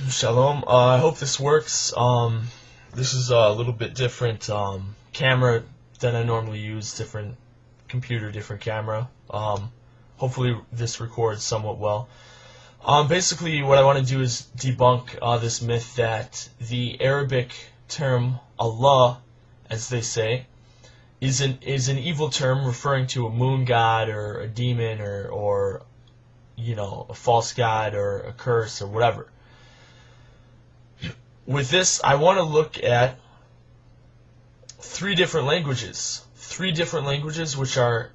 Shalom. I hope this works. This is a little bit different camera than I normally use. Different computer, different camera. Hopefully this records somewhat well. Basically, what I want to do is debunk this myth that the Arabic term Allah, as they say, is an evil term referring to a moon god or a demon or you know, a false god or a curse or whatever. With this, I want to look at three different languages which are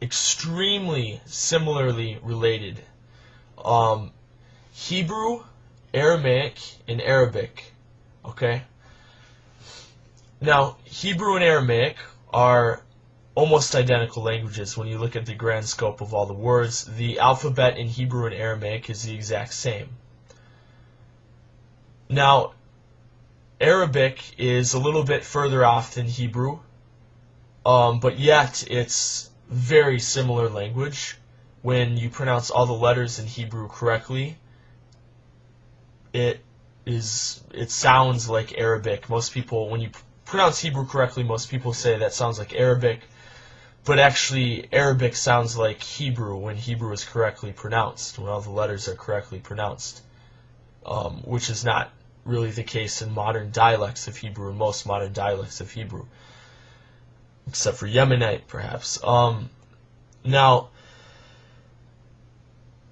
extremely similarly related. Hebrew, Aramaic, and Arabic. Okay? Now, Hebrew and Aramaic are almost identical languages when you look at the grand scope of all the words. The alphabet in Hebrew and Aramaic is the exact same. Now, Arabic is a little bit further off than Hebrew, but yet it's very similar language. When you pronounce all the letters in Hebrew correctly, it sounds like Arabic. Most people, when you pronounce Hebrew correctly, most people say that sounds like Arabic, but actually Arabic sounds like Hebrew when Hebrew is correctly pronounced, when all the letters are correctly pronounced, which is not really the case in modern dialects of Hebrew, and most modern dialects of Hebrew, except for Yemenite, perhaps. Now,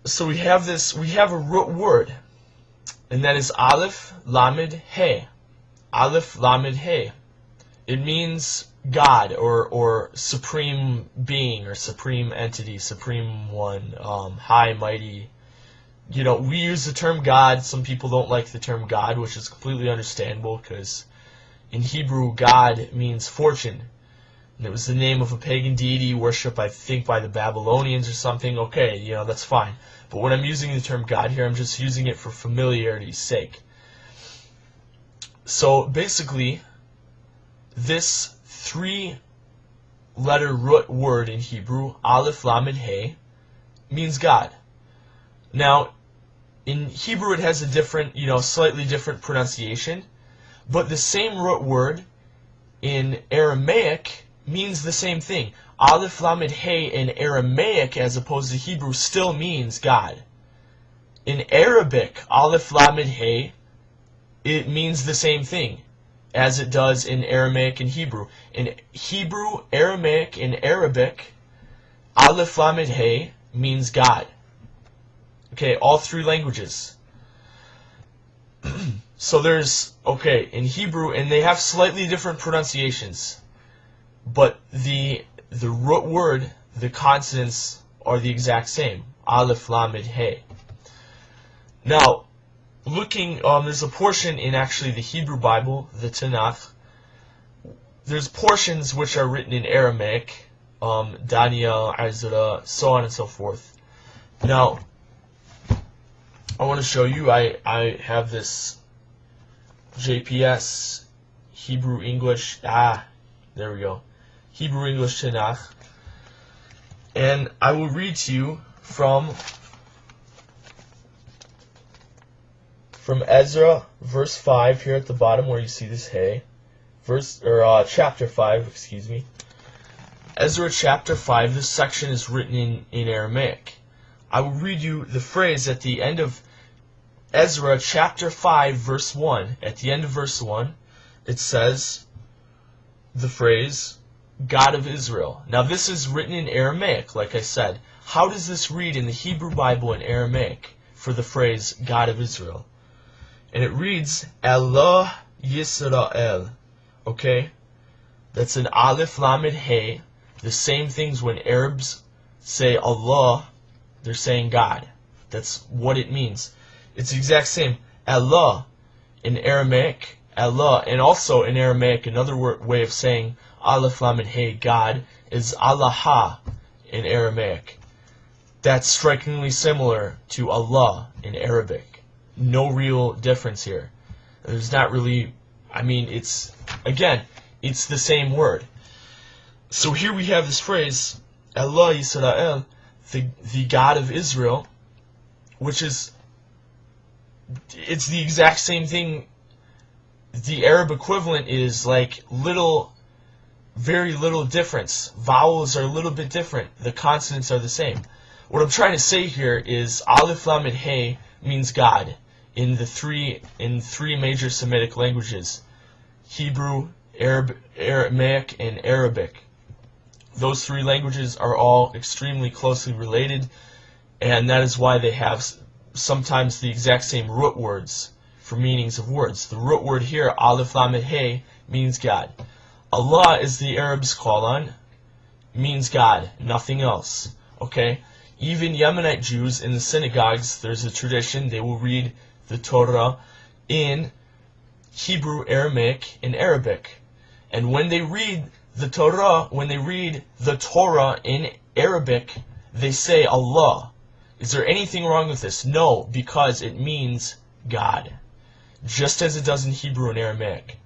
so we have a root word, and that is Aleph Lamed He. Aleph Lamed He. It means God, or supreme being, or supreme entity, supreme one, high, mighty. You know, we use the term God. Some people don't like the term God, which is completely understandable, because in Hebrew, God means fortune. And it was the name of a pagan deity worshipped, I think, by the Babylonians or something. Okay, you know, that's fine. But when I'm using the term God here, I'm just using it for familiarity's sake. So, basically, this three-letter root word in Hebrew, Aleph Lamed He, means God. Now, in Hebrew it has a different, slightly different pronunciation, but the same root word in Aramaic means the same thing. Aleph Lamed He in Aramaic, as opposed to Hebrew, still means God. In Arabic, Aleph Lamed He, it means the same thing as it does in Aramaic and Hebrew. In Hebrew, Aramaic, and Arabic, Aleph Lamed He means God. Okay, all three languages. So there's, in Hebrew, and they have slightly different pronunciations, but the root word, the consonants, are the exact same. Aleph Lamed He. Now, looking, there's a portion in actually the Hebrew Bible, the Tanakh. There's portions which are written in Aramaic, Daniel, Ezra, so on and so forth. Now, I want to show you, I have this JPS, Hebrew English, there we go, Hebrew English Tanakh, and I will read to you from Ezra, verse 5, here at the bottom where you see this Hey, chapter 5, excuse me. Ezra chapter 5, this section is written in Aramaic. I will read you the phrase at the end of Ezra chapter 5, verse 1. At the end of verse 1, it says the phrase, God of Israel. Now this is written in Aramaic, like I said. How does this read in the Hebrew Bible in Aramaic for the phrase, God of Israel? And it reads, Elah Yisrael. Okay? That's an Aleph Lamed He. The same things when Arabs say Allah, they're saying God. That's what it means. It's the exact same. Allah in Aramaic, Allah, and also in Aramaic, another way of saying Aleph Lamed He, God, is Alah in Aramaic. That's strikingly similar to Allah in Arabic. No real difference here. There's not really, it's the same word. So here we have this phrase, Elah Yisrael, the God of Israel, which is it's the exact same thing. The Arab equivalent is like very little difference. Vowels are a little bit different. The consonants are the same. What I'm trying to say here is Aleph Lamed Hey means God in three major Semitic languages: Hebrew, Aramaic, and Arabic. Those three languages are all extremely closely related, and that is why they have sometimes the exact same root words for meanings of words. The root word here, Aleph Lamed Hey, means God. Allah is the Arabs call on, means God, nothing else. Okay? Even Yemenite Jews in the synagogues, there's a tradition, they will read the Torah in Hebrew, Aramaic, and Arabic. And when they read the Torah, in Arabic, they say Allah. Is there anything wrong with this? No, because it means God, just as it does in Hebrew and Aramaic.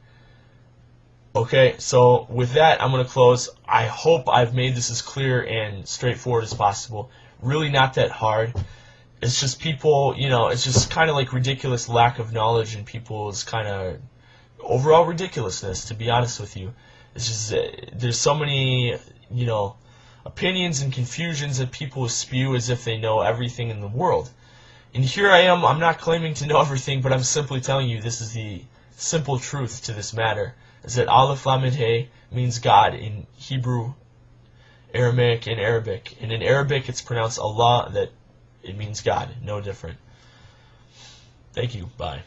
Okay, so with that, I'm going to close. I hope I've made this as clear and straightforward as possible. Really not that hard. It's just people, it's just kind of like ridiculous lack of knowledge and people's kind of overall ridiculousness, to be honest with you. It's just, there's so many, opinions and confusions that people spew as if they know everything in the world. And here I am, I'm not claiming to know everything, but I'm simply telling you this is the simple truth to this matter, is that Aleph Lamed Hey means God in Hebrew, Aramaic, and Arabic. And in Arabic it's pronounced Allah, that it means God, no different. Thank you, bye.